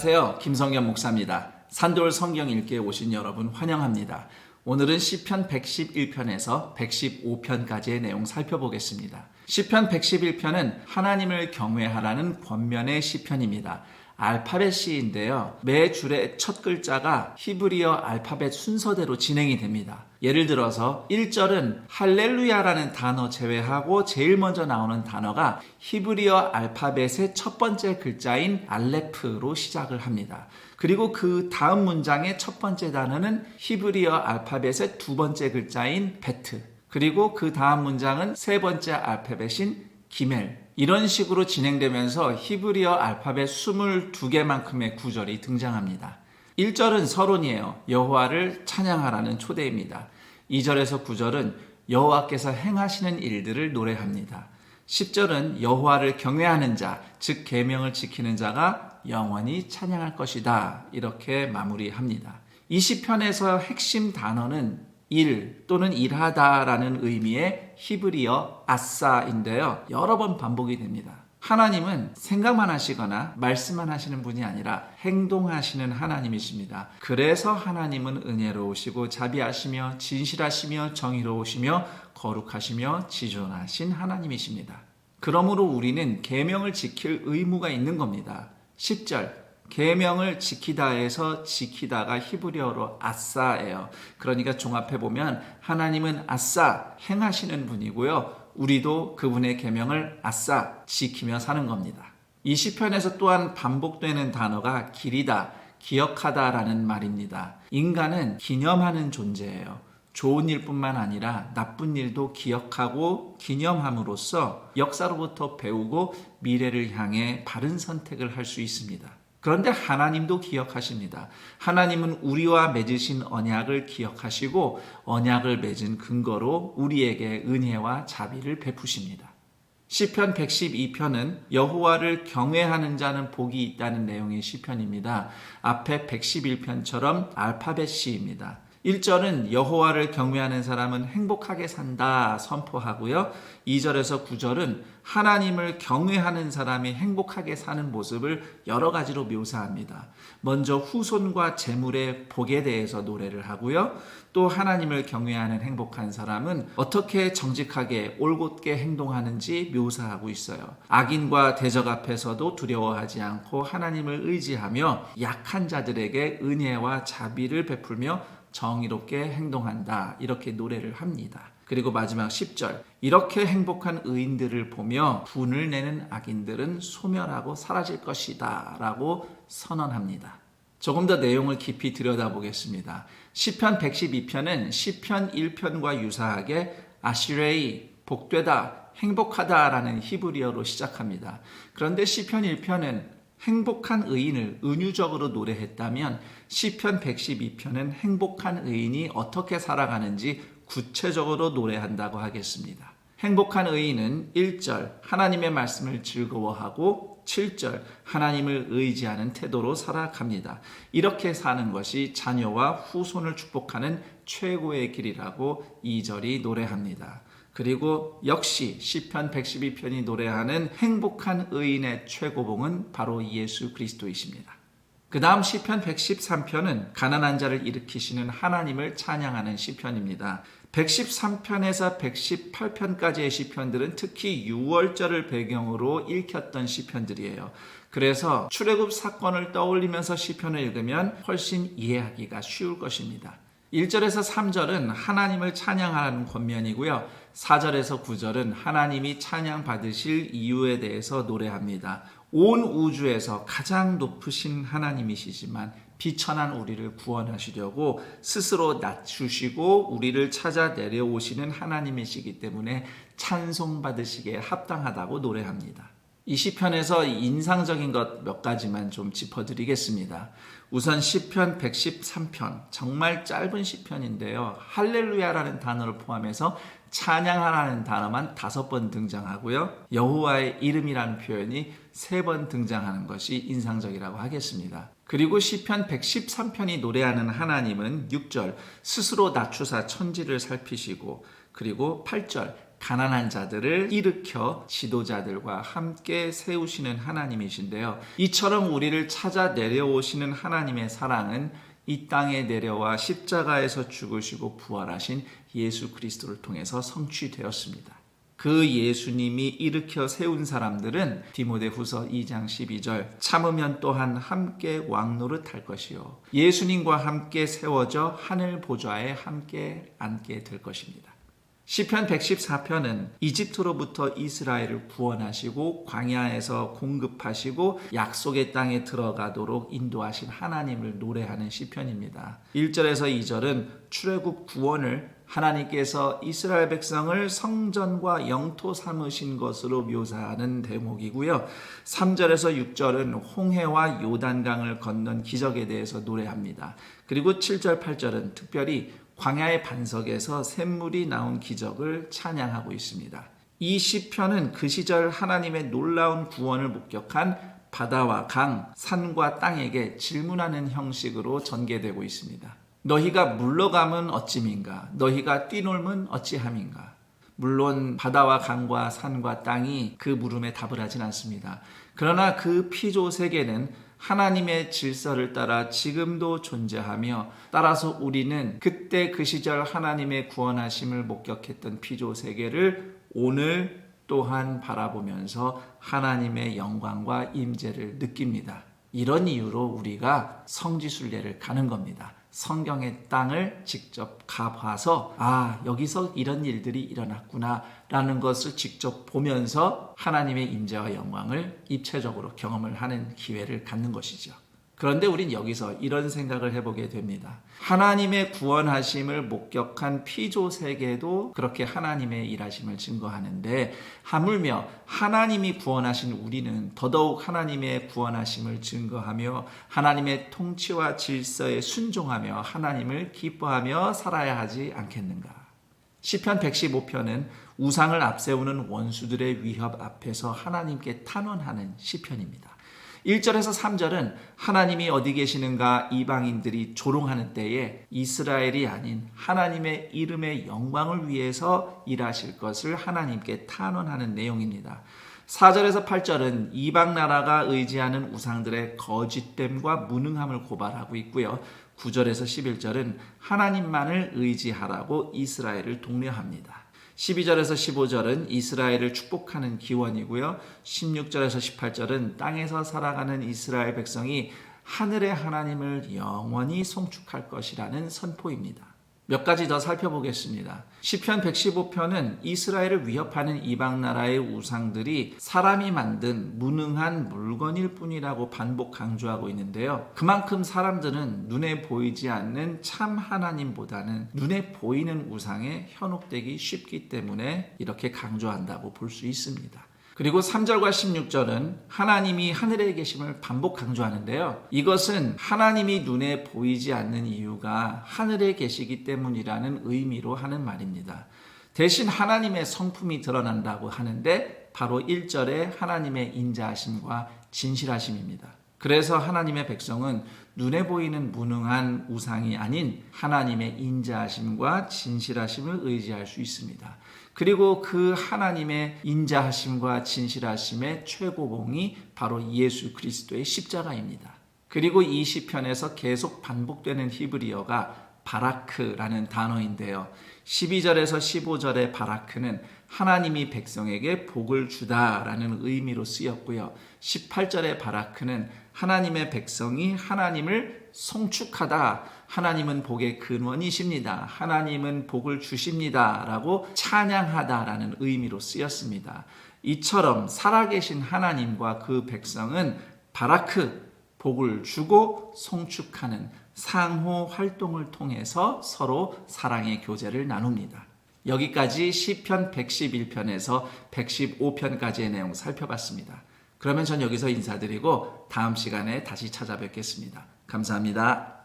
안녕하세요. 김성현 목사입니다. 산돌 성경 읽기에 오신 여러분 환영합니다. 오늘은 시편 111편에서 115편까지의 내용 살펴보겠습니다. 시편 111편은 하나님을 경외하라는 권면의 시편입니다. 알파벳 시인데요. 매 줄의 첫 글자가 히브리어 알파벳 순서대로 진행이 됩니다. 예를 들어서 1절은 할렐루야라는 단어 제외하고 제일 먼저 나오는 단어가 히브리어 알파벳의 첫 번째 글자인 알레프로 시작을 합니다. 그리고 그 다음 문장의 첫 번째 단어는 히브리어 알파벳의 두 번째 글자인 베트, 그리고 그 다음 문장은 세 번째 알파벳인 기멜. 이런 식으로 진행되면서 히브리어 알파벳 22개만큼의 구절이 등장합니다. 1절은 서론이에요. 여호와를 찬양하라는 초대입니다. 2절에서 9절은 여호와께서 행하시는 일들을 노래합니다. 10절은 여호와를 경외하는 자, 즉 계명을 지키는 자가 영원히 찬양할 것이다. 이렇게 마무리합니다. 이 시편에서 핵심 단어는 일 또는 일하다라는 의미의 히브리어 아싸인데요. 여러 번 반복이 됩니다. 하나님은 생각만 하시거나 말씀만 하시는 분이 아니라 행동하시는 하나님이십니다. 그래서 하나님은 은혜로우시고 자비하시며 진실하시며 정의로우시며 거룩하시며 지존하신 하나님이십니다. 그러므로 우리는 계명을 지킬 의무가 있는 겁니다. 10절 계명을 지키다에서 지키다가 히브리어로 아싸예요. 그러니까 종합해보면 하나님은 아싸 행하시는 분이고요. 우리도 그분의 계명을 아싸 지키며 사는 겁니다. 이 시편에서 또한 반복되는 단어가 기리다, 기억하다라는 말입니다. 인간은 기념하는 존재예요. 좋은 일뿐만 아니라 나쁜 일도 기억하고 기념함으로써 역사로부터 배우고 미래를 향해 바른 선택을 할 수 있습니다. 그런데 하나님도 기억하십니다. 하나님은 우리와 맺으신 언약을 기억하시고 언약을 맺은 근거로 우리에게 은혜와 자비를 베푸십니다. 시편 112편은 여호와를 경외하는 자는 복이 있다는 내용의 시편입니다. 앞에 111편처럼 알파벳 시입니다. 1절은 여호와를 경외하는 사람은 행복하게 산다 선포하고요. 2절에서 9절은 하나님을 경외하는 사람이 행복하게 사는 모습을 여러 가지로 묘사합니다. 먼저 후손과 재물의 복에 대해서 노래를 하고요. 또 하나님을 경외하는 행복한 사람은 어떻게 정직하게 올곧게 행동하는지 묘사하고 있어요. 악인과 대적 앞에서도 두려워하지 않고 하나님을 의지하며 약한 자들에게 은혜와 자비를 베풀며 정의롭게 행동한다. 이렇게 노래를 합니다. 그리고 마지막 10절 이렇게 행복한 의인들을 보며 분을 내는 악인들은 소멸하고 사라질 것이다 라고 선언합니다. 조금 더 내용을 깊이 들여다보겠습니다. 시편 112편은 시편 1편과 유사하게 아시레이, 복되다, 행복하다 라는 히브리어로 시작합니다. 그런데 시편 1편은 행복한 의인을 은유적으로 노래했다면 시편 112편은 행복한 의인이 어떻게 살아가는지 구체적으로 노래한다고 하겠습니다. 행복한 의인은 1절 하나님의 말씀을 즐거워하고 7절 하나님을 의지하는 태도로 살아갑니다. 이렇게 사는 것이 자녀와 후손을 축복하는 최고의 길이라고 2절이 노래합니다. 그리고 역시 시편 112편이 노래하는 행복한 의인의 최고봉은 바로 예수 그리스도이십니다. 그 다음 시편 113편은 가난한 자를 일으키시는 하나님을 찬양하는 시편입니다. 113편에서 118편까지의 시편들은 특히 6월절을 배경으로 읽혔던 시편들이에요. 그래서 출애굽 사건을 떠올리면서 시편을 읽으면 훨씬 이해하기가 쉬울 것입니다. 1절에서 3절은 하나님을 찬양하라는 권면이고요. 4절에서 9절은 하나님이 찬양받으실 이유에 대해서 노래합니다. 온 우주에서 가장 높으신 하나님이시지만 비천한 우리를 구원하시려고 스스로 낮추시고 우리를 찾아 내려오시는 하나님이시기 때문에 찬송받으시기에 합당하다고 노래합니다. 이 시편에서 인상적인 것 몇 가지만 좀 짚어드리겠습니다. 우선 시편 113편, 정말 짧은 시편인데요. 할렐루야라는 단어를 포함해서 찬양하라는 단어만 5번 등장하고요. 여호와의 이름이라는 표현이 3번 등장하는 것이 인상적이라고 하겠습니다. 그리고 시편 113편이 노래하는 하나님은 6절 스스로 낮추사 천지를 살피시고, 그리고 8절 가난한 자들을 일으켜 지도자들과 함께 세우시는 하나님이신데요. 이처럼 우리를 찾아 내려오시는 하나님의 사랑은 이 땅에 내려와 십자가에서 죽으시고 부활하신 예수 그리스도를 통해서 성취되었습니다. 그 예수님이 일으켜 세운 사람들은 디모데후서 2장 12절 참으면 또한 함께 왕노릇할 것이요 예수님과 함께 세워져 하늘 보좌에 함께 앉게 될 것입니다. 시편 114편은 이집트로부터 이스라엘을 구원하시고 광야에서 공급하시고 약속의 땅에 들어가도록 인도하신 하나님을 노래하는 시편입니다. 1절에서 2절은 출애굽 구원을 하나님께서 이스라엘 백성을 성전과 영토 삼으신 것으로 묘사하는 대목이고요. 3절에서 6절은 홍해와 요단강을 건넌 기적에 대해서 노래합니다. 그리고 7절, 8절은 특별히 광야의 반석에서 샘물이 나온 기적을 찬양하고 있습니다. 이 시편은 그 시절 하나님의 놀라운 구원을 목격한 바다와 강, 산과 땅에게 질문하는 형식으로 전개되고 있습니다. 너희가 물러가면 어찌민가? 너희가 뛰놀면 어찌함인가? 물론 바다와 강과 산과 땅이 그 물음에 답을 하진 않습니다. 그러나 그 피조 세계는 하나님의 질서를 따라 지금도 존재하며 따라서 우리는 그때 그 시절 하나님의 구원하심을 목격했던 피조 세계를 오늘 또한 바라보면서 하나님의 영광과 임재를 느낍니다. 이런 이유로 우리가 성지순례를 가는 겁니다. 성경의 땅을 직접 가봐서 여기서 이런 일들이 일어났구나 라는 것을 직접 보면서 하나님의 임재와 영광을 입체적으로 경험을 하는 기회를 갖는 것이죠. 그런데 우린 여기서 이런 생각을 해보게 됩니다. 하나님의 구원하심을 목격한 피조 세계도 그렇게 하나님의 일하심을 증거하는데 하물며 하나님이 구원하신 우리는 더더욱 하나님의 구원하심을 증거하며 하나님의 통치와 질서에 순종하며 하나님을 기뻐하며 살아야 하지 않겠는가? 시편 115편은 우상을 앞세우는 원수들의 위협 앞에서 하나님께 탄원하는 시편입니다. 1절에서 3절은 하나님이 어디 계시는가 이방인들이 조롱하는 때에 이스라엘이 아닌 하나님의 이름의 영광을 위해서 일하실 것을 하나님께 탄원하는 내용입니다. 4절에서 8절은 이방 나라가 의지하는 우상들의 거짓됨과 무능함을 고발하고 있고요. 9절에서 11절은 하나님만을 의지하라고 이스라엘을 독려합니다. 12절에서 15절은 이스라엘을 축복하는 기원이고요. 16절에서 18절은 땅에서 살아가는 이스라엘 백성이 하늘의 하나님을 영원히 송축할 것이라는 선포입니다. 몇 가지 더 살펴보겠습니다. 시편 115편은 이스라엘을 위협하는 이방 나라의 우상들이 사람이 만든 무능한 물건일 뿐이라고 반복 강조하고 있는데요. 그만큼 사람들은 눈에 보이지 않는 참 하나님보다는 눈에 보이는 우상에 현혹되기 쉽기 때문에 이렇게 강조한다고 볼 수 있습니다. 그리고 3절과 16절은 하나님이 하늘에 계심을 반복 강조하는데요. 이것은 하나님이 눈에 보이지 않는 이유가 하늘에 계시기 때문이라는 의미로 하는 말입니다. 대신 하나님의 성품이 드러난다고 하는데 바로 1절에 하나님의 인자하심과 진실하심입니다. 그래서 하나님의 백성은 눈에 보이는 무능한 우상이 아닌 하나님의 인자하심과 진실하심을 의지할 수 있습니다. 그리고 그 하나님의 인자하심과 진실하심의 최고봉이 바로 예수 그리스도의 십자가입니다. 그리고 이 시편에서 계속 반복되는 히브리어가 바라크라는 단어인데요. 12절에서 15절의 바라크는 하나님이 백성에게 복을 주다라는 의미로 쓰였고요. 18절의 바라크는 하나님의 백성이 하나님을 송축하다. 하나님은 복의 근원이십니다. 하나님은 복을 주십니다. 라고 찬양하다라는 의미로 쓰였습니다. 이처럼 살아계신 하나님과 그 백성은 바라크, 복을 주고 송축하는 상호 활동을 통해서 서로 사랑의 교제를 나눕니다. 여기까지 시편 111편에서 115편까지의 내용 살펴봤습니다. 그러면 전 여기서 인사드리고 다음 시간에 다시 찾아뵙겠습니다. 감사합니다.